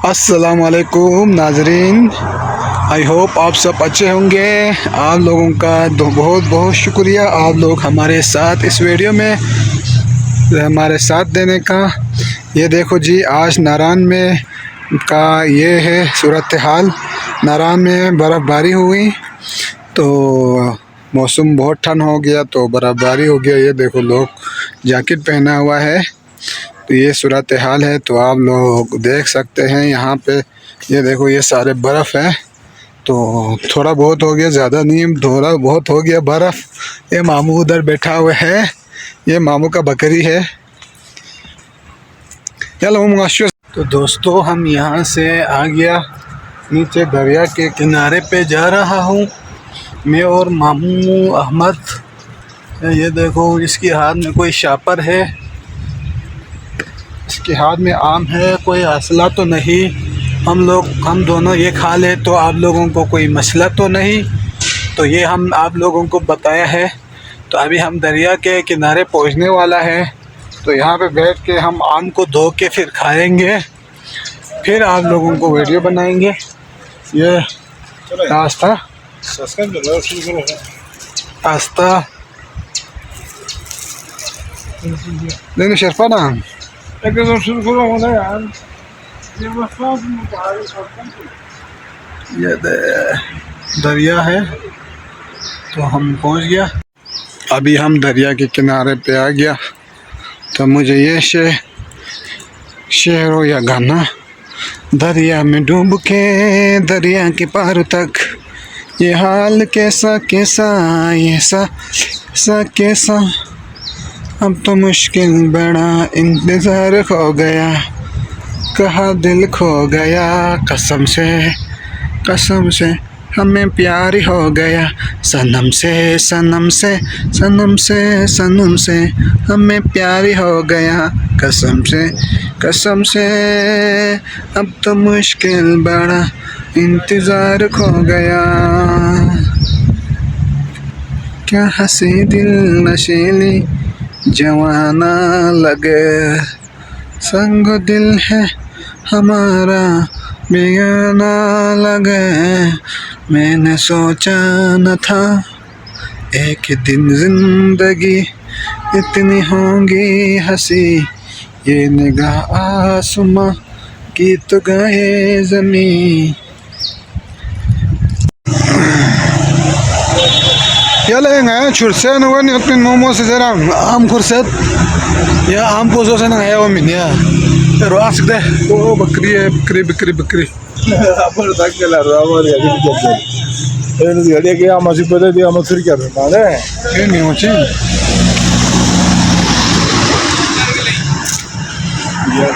अस्सलामुअलैकुम नाजरीन, I hope आप सब अच्छे होंगे। आप लोगों का बहुत बहुत शुक्रिया, आप लोग हमारे साथ इस वीडियो में हमारे साथ देने का। ये देखो जी, आज नारायण में का ये है सूरत हाल। नारायण में बर्फ़बारी हुई तो मौसम बहुत ठंड हो गया, तो बर्फ़बारी हो गया। ये देखो, लोग जैकेट पहना हुआ है, तो ये सूरत हाल है। तो आप लोग देख सकते हैं यहाँ पे, ये देखो, ये सारे बर्फ़ है। तो थोड़ा बहुत हो गया, ज़्यादा नहीं, थोड़ा बहुत हो गया बर्फ़। ये मामू उधर बैठा हुआ है, ये मामू का बकरी है। चलो मुआशर। तो दोस्तों, हम यहाँ से आ गया नीचे दरिया के किनारे पे जा रहा हूँ मैं और मामू अहमद। ये देखो, इसके हाथ में कोई शापर है, इसके हाथ में आम है, कोई असला तो नहीं। हम दोनों ये खा ले तो आप लोगों को कोई मसला तो नहीं। तो ये हम आप लोगों को बताया है। तो अभी हम दरिया के किनारे पहुंचने वाला है। तो यहाँ पे बैठ के हम आम को धो के फिर खाएंगे, फिर आप लोगों को वीडियो बनाएंगे। ये रास्ता नहीं शेरपा ना, ये दरिया है। तो हम पहुंच गया, अभी हम दरिया के किनारे पे आ गया। तो मुझे ये शेर हो या गाना, दरिया में डूब के दरिया के पार तक, ये हाल कैसा कैसा, ये सा कैसा, अब तो मुश्किल बड़ा इंतज़ार खो गया, कहा दिल खो गया, कसम से हमें प्यार हो गया, सनम से सनम से सनम से सनम से हमें प्यार हो गया, कसम से अब तो मुश्किल बड़ा इंतज़ार खो गया। क्या हंसी दिल नशीली जवाना लगे, संग दिल है हमारा बेगाना लगे, मैंने सोचा न था एक दिन जिंदगी इतनी होगी हंसी, ये निगाह आसमां की तो गए ज़मीं। Yala churse no wani otin momo se zera am kurset ya am pozo se na ya o min ya pero ask de o bakri Apa tak kelar awal ya gitu jadi. Ini dia kayak masih pada dia masuk kerja mana? ini macam Iya.